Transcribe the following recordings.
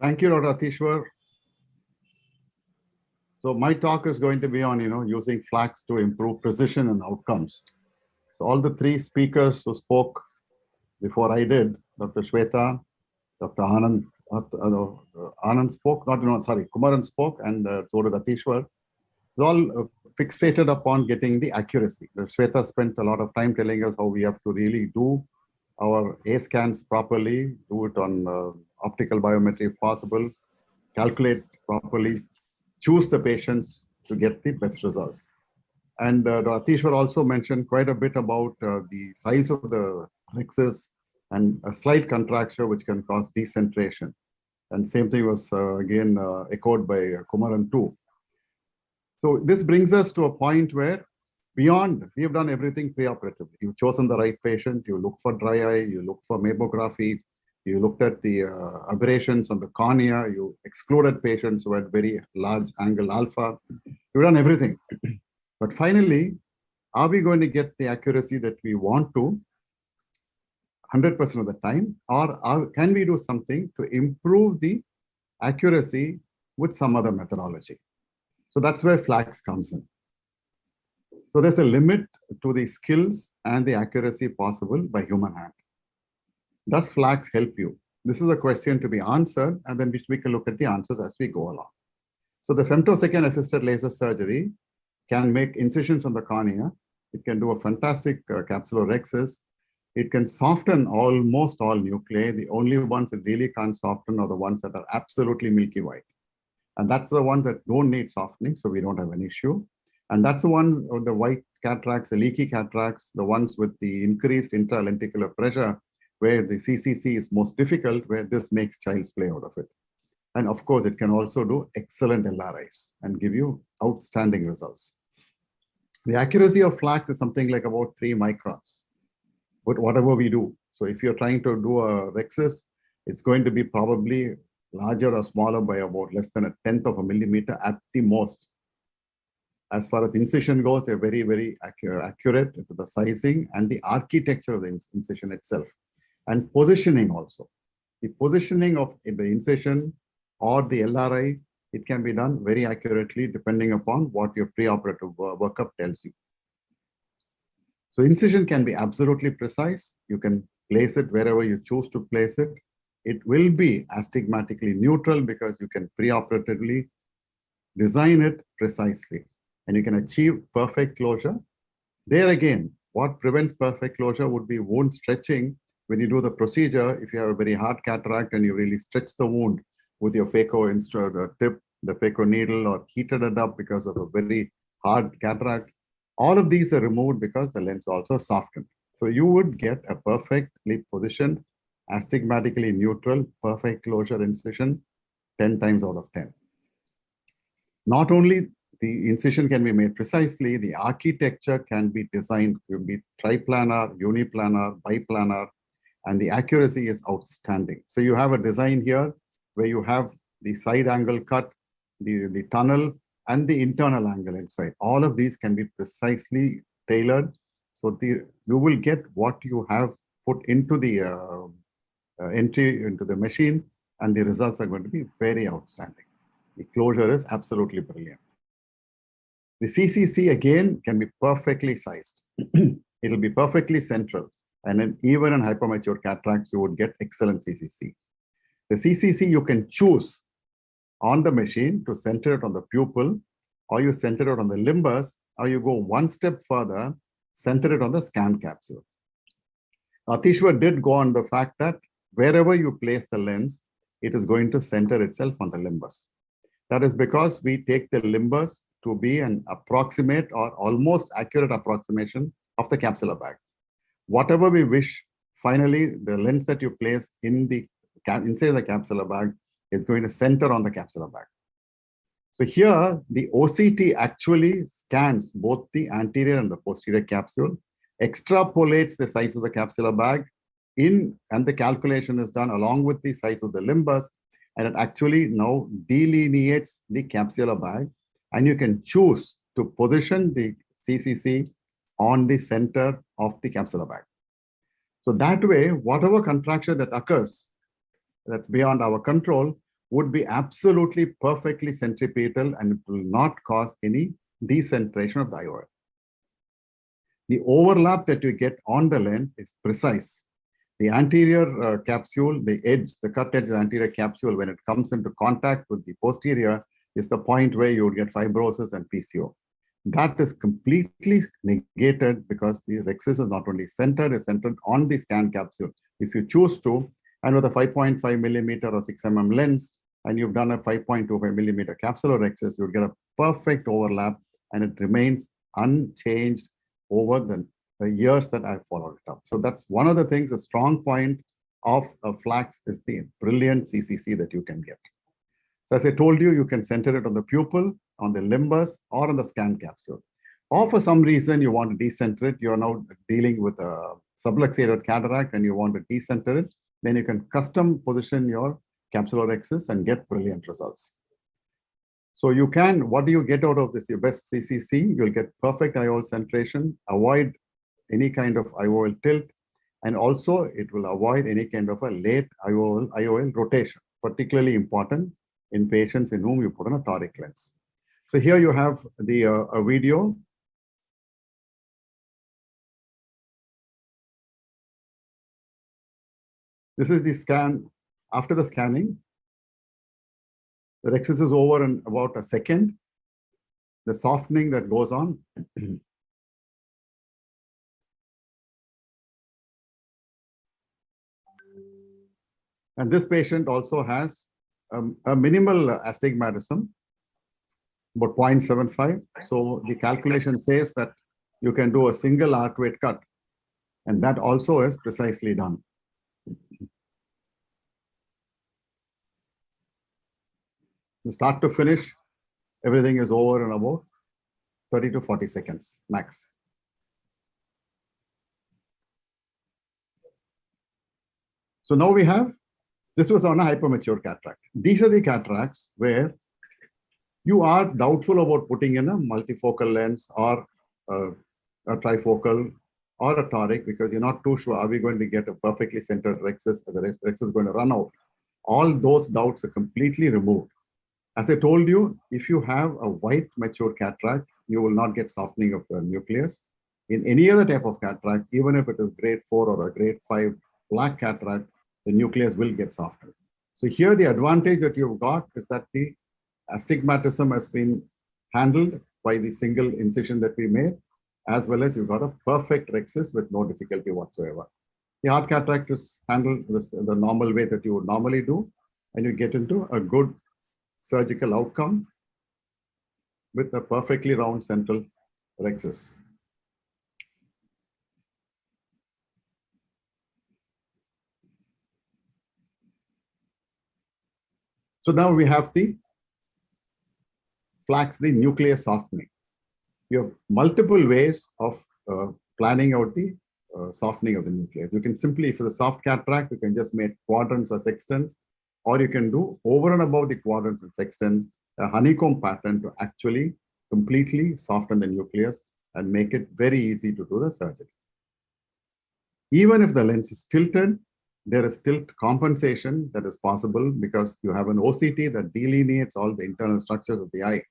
Thank you, Dr. Atishwar. So my talk is going to be on, using flax to improve precision and outcomes. So all the three speakers who spoke before I did, Dr. Shweta, Dr. Anand, Anand spoke, sorry, Kumaran spoke, and so did Atishwar. It's all fixated upon getting the accuracy. Shweta spent a lot of time telling us how we have to really do our A scans properly, do it on optical biometry if possible, calculate properly, choose the patients to get the best results. And Atishwar also mentioned quite a bit about the size of the rhexis and a slight contracture which can cause decentration. And same thing was again echoed by Kumaran too. So this brings us to a point where beyond, we have done everything preoperatively. You've chosen the right patient, you look for dry eye, you look for mammography, you looked at the aberrations on the cornea, you excluded patients who had very large angle alpha. You've done everything. But finally, are we going to get the accuracy that we want to 100% of the time, or can we do something to improve the accuracy with some other methodology? So that's where flax comes in. So there's a limit to the skills and the accuracy possible by human hand. Does flax help you? This is a question to be answered, and then we can look at the answers as we go along. So the femtosecond assisted laser surgery can make incisions on the cornea. It can do a fantastic capsulorhexis. It can soften almost all nuclei. The only ones that really can't soften are the ones that are absolutely milky white. And that's the one that don't need softening, so we don't have an issue. And that's the one of the white cataracts, the leaky cataracts, the ones with the increased intralenticular pressure, where the CCC is most difficult, where this makes child's play out of it. And of course, it can also do excellent LRIs and give you outstanding results. The accuracy of flax is something like about 3 microns, but whatever we do. So if you're trying to do a rhexis, it's going to be probably larger or smaller by about less than 1/10 of a millimeter at the most. As far as incision goes, they're very, very accurate to the sizing and the architecture of the incision itself. And positioning also. The positioning of the incision or the LRI, it can be done very accurately depending upon what your preoperative workup tells you. So incision can be absolutely precise. You can place it wherever you choose to place it. It will be astigmatically neutral because you can preoperatively design it precisely and you can achieve perfect closure. There again, what prevents perfect closure would be wound stretching. When you do the procedure, if you have a very hard cataract and you really stretch the wound with your phaco tip, the phaco needle, or heated it up because of a very hard cataract, all of these are removed because the lens also softened. So you would get a perfectly positioned, astigmatically neutral, perfect closure incision 10 times out of 10. Not only the incision can be made precisely, the architecture can be designed to be triplanar, uniplanar, biplanar, and the accuracy is outstanding. So you have a design here where you have the side angle cut, the tunnel, and the internal angle inside. All of these can be precisely tailored. So you will get what you have put into the entry into the machine, and the results are going to be very outstanding. The closure is absolutely brilliant. The CCC again can be perfectly sized. It'll be perfectly central. And then even in hypermature cataracts, you would get excellent CCC. The CCC you can choose on the machine to center it on the pupil, or you center it on the limbus, or you go one step further, center it on the scan capsule. Atishwar did go on the fact that wherever you place the lens, it is going to center itself on the limbus. That is because we take the limbus to be an approximate or almost accurate approximation of the capsular bag. Whatever we wish, finally, the lens that you place in the inside the capsular bag is going to center on the capsular bag. So here, the OCT actually scans both the anterior and the posterior capsule, extrapolates the size of the capsular bag and the calculation is done along with the size of the limbus, and it actually now delineates the capsular bag, and you can choose to position the CCC on the center of the capsular bag. So that way, whatever contraction that occurs, that's beyond our control, would be absolutely perfectly centripetal and it will not cause any decentration of the IOL. The overlap that you get on the lens is precise. The anterior capsule, the edge, the cut edge of the anterior capsule, when it comes into contact with the posterior, is the point where you would get fibrosis and PCO. That is completely negated because the rhexis is not only centered, it's centered on the scan capsule. If you choose to, and with a 5.5 millimeter or 6 mm lens, and you've done a 5.25 millimeter capsular rhexis, you'll get a perfect overlap and it remains unchanged over the years that I've followed it up. So that's one of the things, a strong point of Flax is the brilliant CCC that you can get. So as I told you, you can center it on the pupil, on the limbus, or on the scan capsule. Or for some reason you want to decenter it, you're now dealing with a subluxated cataract and you want to decenter it, then you can custom position your capsular rhexis and get brilliant results. So you can, what do you get out of this? Your best CCC, you'll get perfect IOL centration, avoid any kind of IOL tilt, and also it will avoid any kind of a late IOL rotation, particularly important in patients in whom you put on a toric lens. So here you have the a video. This is the scan. After the scanning, the rhexis is over in about a second. The softening that goes on. And this patient also has a minimal astigmatism, about 0.75. So the calculation says that you can do a single arcuate cut, and that also is precisely done. From start to finish, everything is over in about 30 to 40 seconds max. So now we have, this was on a hypermature cataract. These are the cataracts where you are doubtful about putting in a multifocal lens or a trifocal or a toric because you're not too sure, are we going to get a perfectly centered rhexis, the rhexis is going to run out. All those doubts are completely removed. As I told you, if you have a white mature cataract, you will not get softening of the nucleus. In any other type of cataract, even if it is grade 4 or a grade 5 black cataract, the nucleus will get softened. So here the advantage that you've got is that the astigmatism has been handled by the single incision that we made, as well as you've got a perfect rhexis with no difficulty whatsoever. The hard cataract is handled the normal way that you would normally do, and you get into a good surgical outcome with a perfectly round central rhexis. So now we have the Flax, the nucleus softening. You have multiple ways of planning out the softening of the nucleus. You can simply, for the soft cataract, you can just make quadrants or sextants, or you can do over and above the quadrants and sextants, a honeycomb pattern to actually completely soften the nucleus and make it very easy to do the surgery. Even if the lens is tilted, there is tilt compensation that is possible because you have an OCT that delineates all the internal structures of the eye.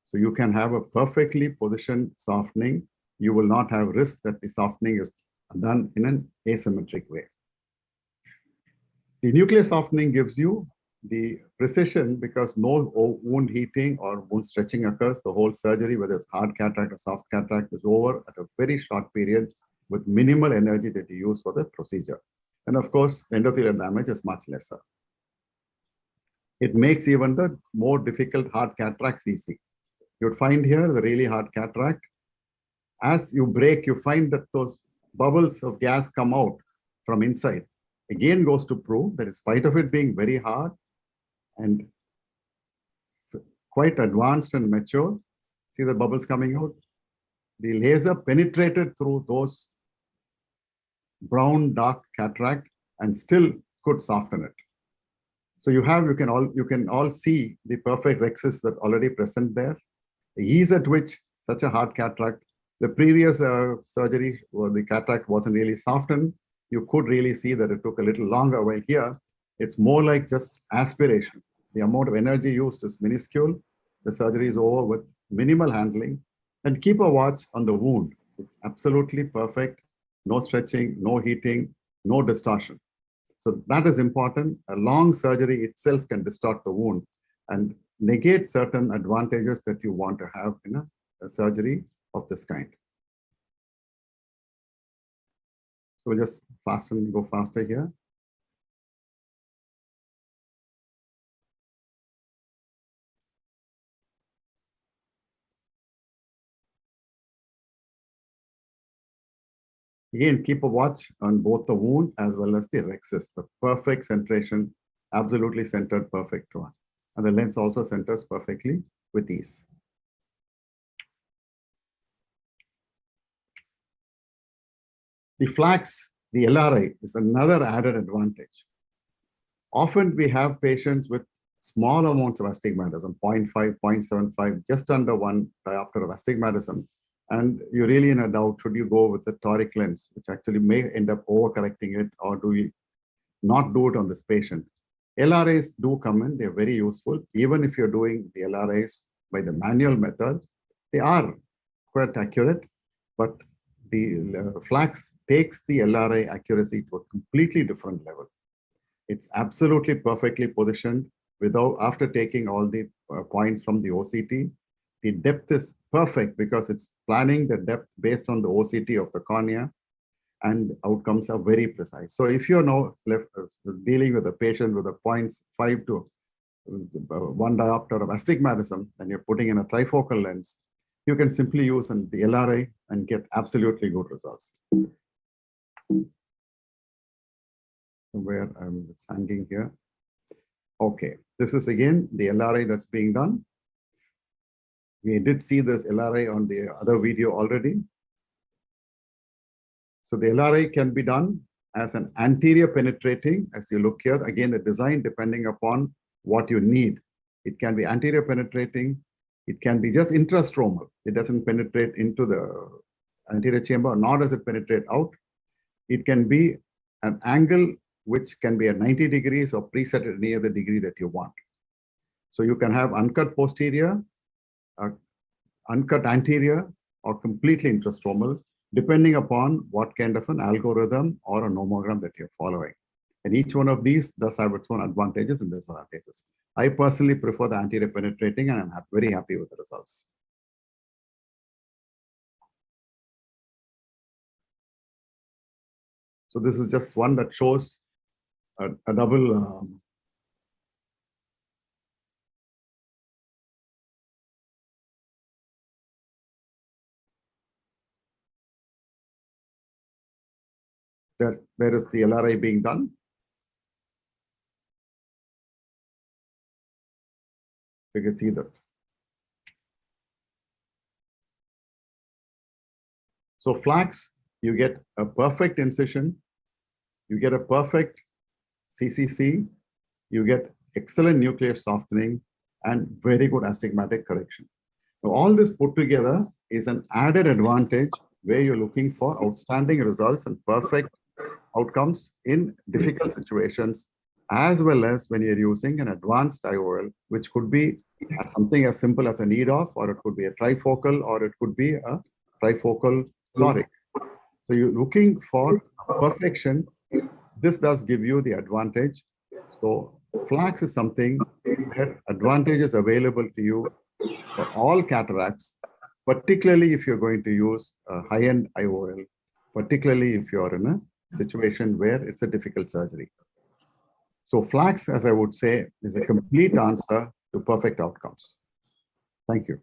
So you can have a perfectly positioned softening. You will not have risk that the softening is done in an asymmetric way. The nucleus softening gives you the precision because no wound heating or wound stretching occurs. The whole surgery, whether it's hard cataract or soft cataract, is over at a very short period with minimal energy that you use for the procedure. And of course, endothelial damage is much lesser. It makes even the more difficult hard cataracts easy. You'd find here the really hard cataract. As you break, you find that those bubbles of gas come out from inside. Again, goes to prove that in spite of it being very hard and quite advanced and mature, see the bubbles coming out? The laser penetrated through those brown dark cataract and still could soften it. So you can all see the perfect rhexis that's already present there. The ease at which such a hard cataract, the previous surgery where the cataract wasn't really softened, you could really see that it took a little longer. While here, it's more like just aspiration. The amount of energy used is minuscule. The surgery is over with minimal handling. And keep a watch on the wound. It's absolutely perfect. No stretching, no heating, no distortion. So that is important. A long surgery itself can distort the wound and negate certain advantages that you want to have in a surgery of this kind. So we'll just go faster here. Again, keep a watch on both the wound as well as the rhexis. The perfect centration, absolutely centered, perfect one. And the lens also centers perfectly with ease. The flax, the LRI, is another added advantage. Often we have patients with small amounts of astigmatism, 0.5, 0.75, just under 1 diopter of astigmatism. And you're really in a doubt, should you go with the toric lens, which actually may end up overcorrecting it, or do we not do it on this patient? LRAs do come in, they're very useful. Even if you're doing the LRAs by the manual method, they are quite accurate, but the flax takes the LRA accuracy to a completely different level. It's absolutely perfectly positioned after taking all the points from the OCT. The depth is perfect because it's planning the depth based on the OCT of the cornea, and outcomes are very precise. So if you're now dealing with a patient with a 0.5 to 1 diopter of astigmatism, and you're putting in a trifocal lens, you can simply use the LRA and get absolutely good results. Where it's hanging here. Okay, this is again the LRA that's being done. We did see this LRA on the other video already. So the LRA can be done as an anterior penetrating, as you look here. Again, the design depending upon what you need. It can be anterior penetrating. It can be just intrastromal. It doesn't penetrate into the anterior chamber, nor does it penetrate out. It can be an angle which can be at 90 degrees or preset at any other degree that you want. So you can have uncut posterior, uncut anterior, or completely intrastromal, depending upon what kind of an algorithm or a nomogram that you're following. And each one of these does have its own advantages and disadvantages. I personally prefer the anterior penetrating, and I'm very happy with the results. So this is just one that shows a double there is the LRI being done. You can see that. So flax, you get a perfect incision, you get a perfect CCC, you get excellent nuclear softening, and very good astigmatic correction. So all this put together is an added advantage where you're looking for outstanding results and perfect outcomes in difficult situations, as well as when you're using an advanced IOL, which could be something as simple as an EDOF, or it could be a trifocal, or it could be a trifocal toric. So you're looking for perfection. This does give you the advantage. So flax is something that advantages available to you for all cataracts, particularly if you're going to use a high-end IOL, particularly if you're in a situation where it's a difficult surgery. So flax, as I would say, is a complete answer to perfect outcomes. Thank you.